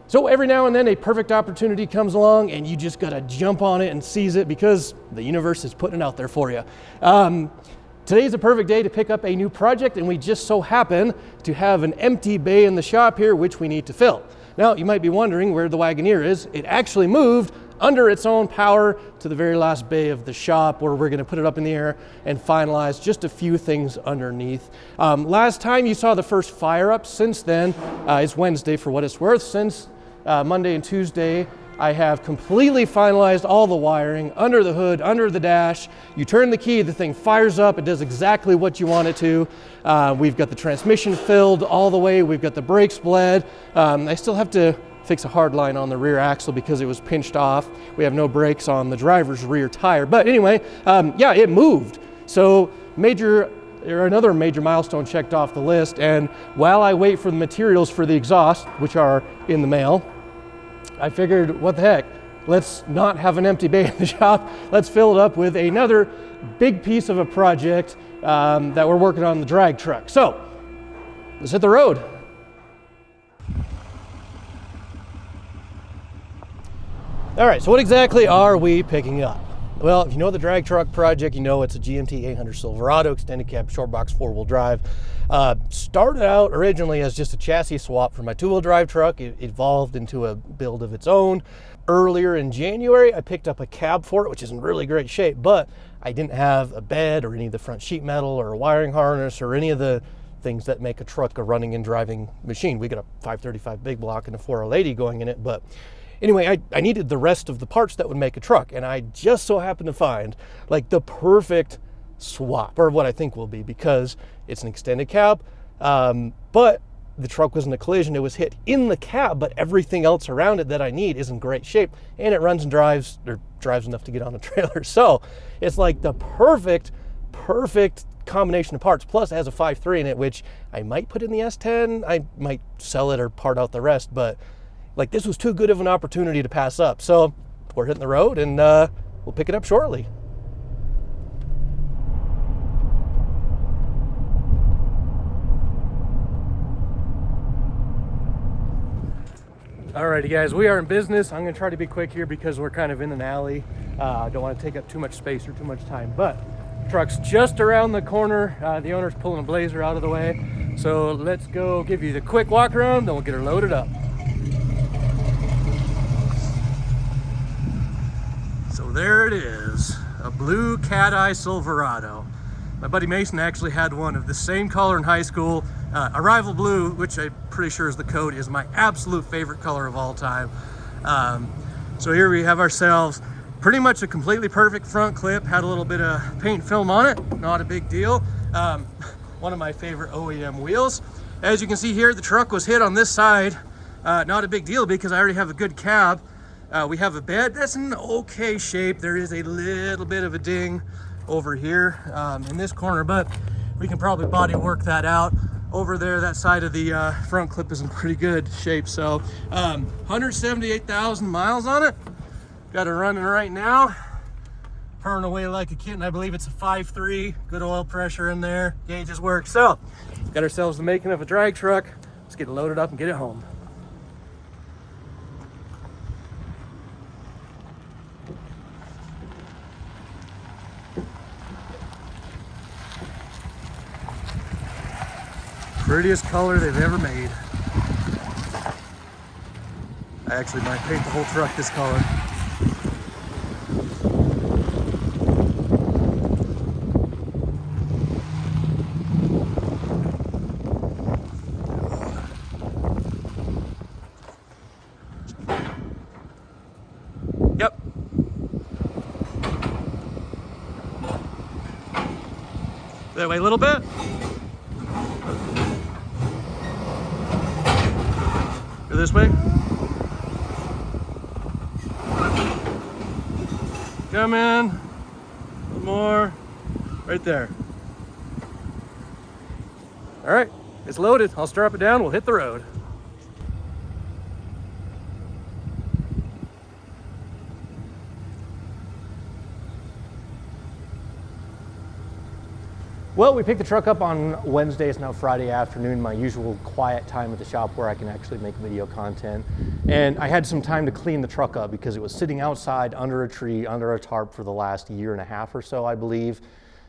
So every now and then a perfect opportunity comes along and you just gotta jump on it and seize it because the universe is putting it out there for you. Today's a perfect day to pick up a new project, and we just so happen to have an empty bay in the shop here which we need to fill. Now you might be wondering where the Wagoneer is. It actually moved under its own power to the very last bay of the shop, where we're going to put it up in the air and finalize just a few things underneath. Last time you saw the first fire up. Since then, it's Wednesday for what it's worth. Since Monday and Tuesday, I have completely finalized all the wiring under the hood, under the dash. You turn the key, the thing fires up. It does exactly what you want it to. We've got the transmission filled all the way. We've got the brakes bled. I still have to fix a hard line on the rear axle because it was pinched off. We have no brakes on the driver's rear tire. But anyway, yeah, it moved. So another major milestone checked off the list. And while I wait for the materials for the exhaust, which are in the mail, I figured, what the heck, let's not have an empty bay in the shop. Let's fill it up with another big piece of a project that we're working on the drag truck. So let's hit the road. All right, so what exactly are we picking up? Well, if you know the drag truck project, you know it's a GMT 800 Silverado extended cab short box 4-wheel drive. Started out originally as just a chassis swap for my 2-wheel drive truck. It evolved into a build of its own. Earlier in January, I picked up a cab for it, which is in really great shape, but I didn't have a bed or any of the front sheet metal or a wiring harness or any of the things that make a truck a running and driving machine. We got a 535 big block and a 4L80 going in it, but anyway, I needed the rest of the parts that would make a truck, and I just so happened to find like the perfect swap, or what I think will be, because it's an extended cab, but the truck was in a collision. It was hit in the cab, but everything else around it that I need is in great shape, and it runs and drives enough to get on a trailer. So it's like the perfect combination of parts. Plus it has a 5.3 in it, which I might put in the S10. I might sell it or part out the rest, but like, this was too good of an opportunity to pass up. So we're hitting the road, and we'll pick it up shortly. Alrighty guys, we are in business. I'm gonna try to be quick here because we're kind of in an alley. I don't want to take up too much space or too much time, but truck's just around the corner. The owner's pulling a Blazer out of the way. So let's go give you the quick walk around, then we'll get her loaded up. So there it is, a blue cat-eye Silverado. My buddy Mason actually had one of the same color in high school. Arrival blue, which I'm pretty sure is the code, is my absolute favorite color of all time. So here we have ourselves pretty much a completely perfect front clip. Had a little bit of paint film on it, not a big deal. One of my favorite OEM wheels. As you can see here, the truck was hit on this side. Not a big deal because I already have a good cab. We have a bed that's in okay shape. There is a little bit of a ding over here in this corner, but we can probably body work that out. Over there, that side of the front clip is in pretty good shape. So 178,000 miles on it. Got it running right now. Purring away like a kitten. I believe it's a 5.3. Good oil pressure in there. Gauges work. So got ourselves the making of a drag truck. Let's get it loaded up and get it home. Prettiest color they've ever made. I actually might paint the whole truck this color. Yep. That way a little bit. This way. Come in. A little more. Right there. All right, it's loaded. I'll strap it down. We'll hit the road. Well, we picked the truck up on Wednesday. It's now Friday afternoon, my usual quiet time at the shop where I can actually make video content. And I had some time to clean the truck up because it was sitting outside under a tree, under a tarp for the last year and a half or so, I believe.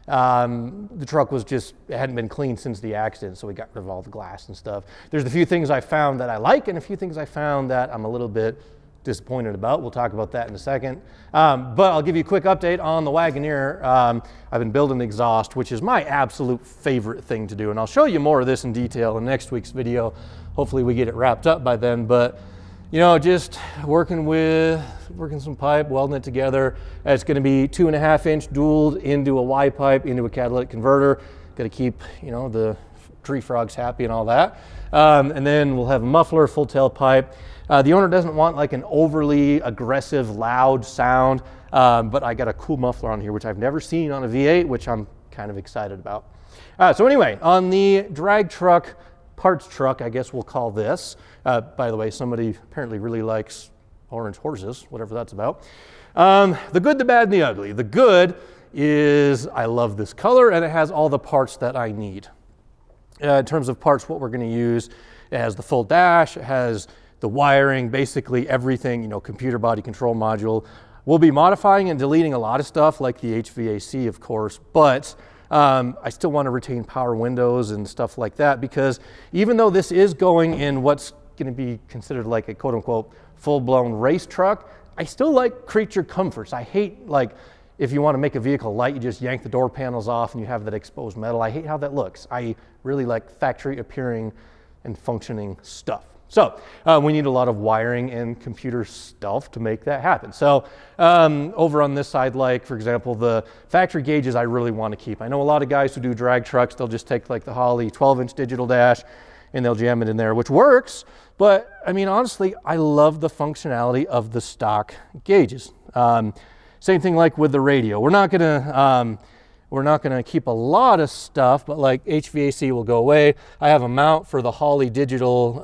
The truck was it hadn't been cleaned since the accident, so we got rid of all the glass and stuff. There's a few things I found that I like and a few things I found that I'm a little bit disappointed about. We'll talk about that in a second. But I'll give you a quick update on the Wagoneer. I've been building the exhaust, which is my absolute favorite thing to do. And I'll show you more of this in detail in next week's video. Hopefully we get it wrapped up by then. But, you know, just working some pipe, welding it together. It's going to be 2.5-inch dualed into a Y pipe, into a catalytic converter. Got to keep, you know, the tree frogs happy and all that. And then we'll have a muffler, full tail pipe. The owner doesn't want like an overly aggressive, loud sound, but I got a cool muffler on here, which I've never seen on a V8, which I'm kind of excited about. So anyway, on the drag truck, parts truck, I guess we'll call this. By the way, somebody apparently really likes orange horses, whatever that's about. The good, the bad, and the ugly. The good is I love this color, and it has all the parts that I need. In terms of parts, what we're going to use, it has the full dash, it has the wiring, basically everything, you know, computer body control module. We'll be modifying and deleting a lot of stuff like the HVAC, of course, but I still want to retain power windows and stuff like that, because even though this is going in what's going to be considered like a quote unquote full-blown race truck, I still like creature comforts. I hate, like, if you want to make a vehicle light, you just yank the door panels off and you have that exposed metal. I hate how that looks. I really like factory appearing and functioning stuff. So we need a lot of wiring and computer stuff to make that happen. So over on this side, like for example, the factory gauges I really want to keep. I know a lot of guys who do drag trucks, they'll just take like the Holley 12-inch digital dash and they'll jam it in there, which works. But I mean, honestly, I love the functionality of the stock gauges. Same thing like with the radio. We're not gonna keep a lot of stuff, but like HVAC will go away. I have a mount for the Holley digital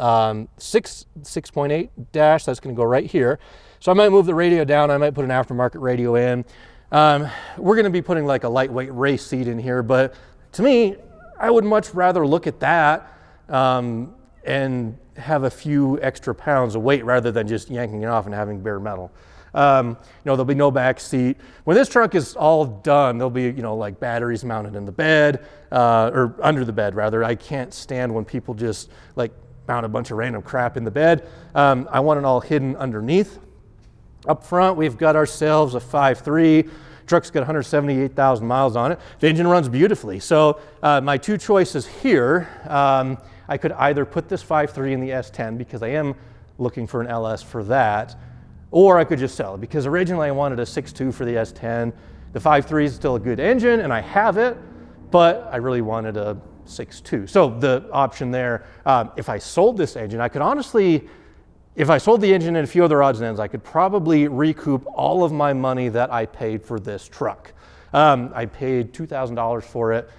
6.8 dash. That's gonna go right here. So I might move the radio down. I might put an aftermarket radio in. We're gonna be putting like a lightweight race seat in here, but to me, I would much rather look at that and have a few extra pounds of weight rather than just yanking it off and having bare metal. You know, there'll be no back seat. When this truck is all done, there'll be, you know, like batteries mounted in the bed, or under the bed rather. I can't stand when people just like mount a bunch of random crap in the bed. I want it all hidden underneath. Up front, we've got ourselves a 5.3. Truck's got 178,000 miles on it. The engine runs beautifully. So my two choices here, I could either put this 5.3 in the S10 because I am looking for an LS for that, or I could just sell it because originally I wanted a 6.2 for the S10. The 5.3 is still a good engine and I have it, but I really wanted a 6.2. So the option there, if I sold this engine, I could honestly, if I sold the engine and a few other odds and ends, I could probably recoup all of my money that I paid for this truck. I paid $2,000 for it,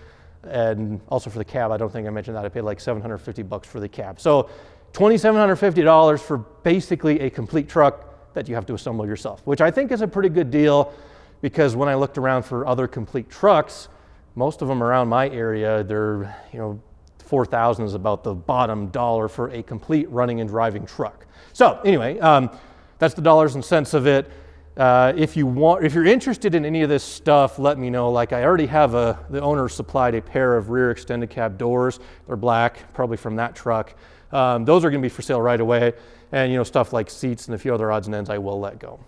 and also for the cab. I don't think I mentioned that. I paid like $750 for the cab. So $2,750 for basically a complete truck that you have to assemble yourself, which I think is a pretty good deal, because when I looked around for other complete trucks, most of them around my area, they're, you know, $4,000 is about the bottom dollar for a complete running and driving truck. So anyway, that's the dollars and cents of it. If you're interested in any of this stuff, let me know. Like I already have the owner supplied a pair of rear extended cab doors. They're black, probably from that truck. Those are going to be for sale right away. And, you know, stuff like seats and a few other odds and ends I will let go.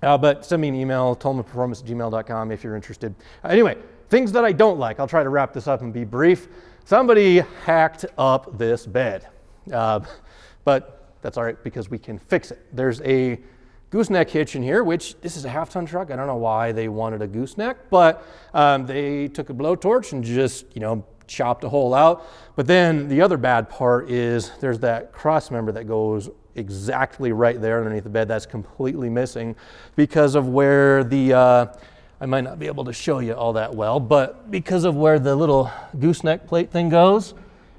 But send me an email, tolmanperformance@gmail.com if you're interested. Anyway, things that I don't like. I'll try to wrap this up and be brief. Somebody hacked up this bed. But that's all right because we can fix it. There's a gooseneck hitch in here, which this is a half-ton truck. I don't know why they wanted a gooseneck, but they took a blowtorch and just, you know, chopped a hole out. But then the other bad part is there's that cross member that goes exactly right there underneath the bed. That's completely missing because of where the, I might not be able to show you all that well, but because of where the little gooseneck plate thing goes,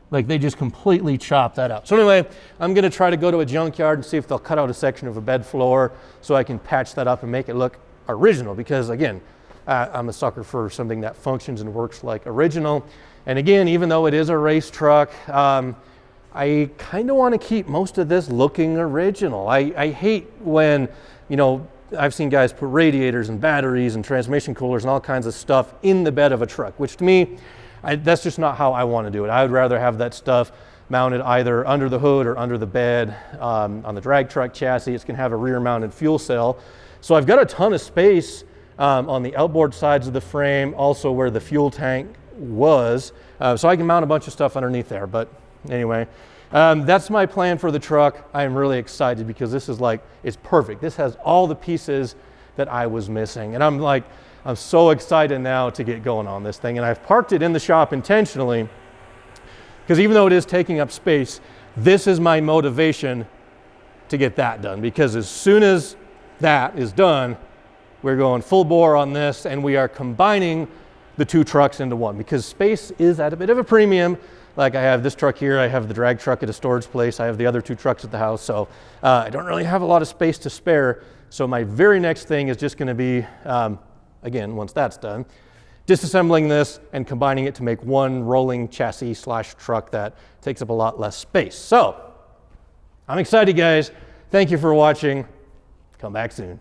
like they just completely chopped that out. So anyway, I'm gonna try to go to a junkyard and see if they'll cut out a section of a bed floor so I can patch that up and make it look original, because again, I'm a sucker for something that functions and works like original. And again, even though it is a race truck, I kind of want to keep most of this looking original. I hate when, you know, I've seen guys put radiators and batteries and transmission coolers and all kinds of stuff in the bed of a truck, which to me, that's just not how I want to do it. I would rather have that stuff mounted either under the hood or under the bed. On the drag truck chassis, it's going to have a rear mounted fuel cell. So I've got a ton of space on the outboard sides of the frame, also where the fuel tank was. So I can mount a bunch of stuff underneath there. But anyway, that's my plan for the truck. I am really excited because this is like, it's perfect. This has all the pieces that I was missing. And I'm so excited now to get going on this thing. And I've parked it in the shop intentionally because even though it is taking up space, this is my motivation to get that done. Because as soon as that is done, we're going full bore on this and we are combining the two trucks into one because space is at a bit of a premium. Like I have this truck here, I have the drag truck at a storage place, I have the other two trucks at the house, so I don't really have a lot of space to spare. So my very next thing is just going to be, again, once that's done, disassembling this and combining it to make one rolling chassis / truck that takes up a lot less space. So I'm excited, guys. Thank you for watching. Come back soon.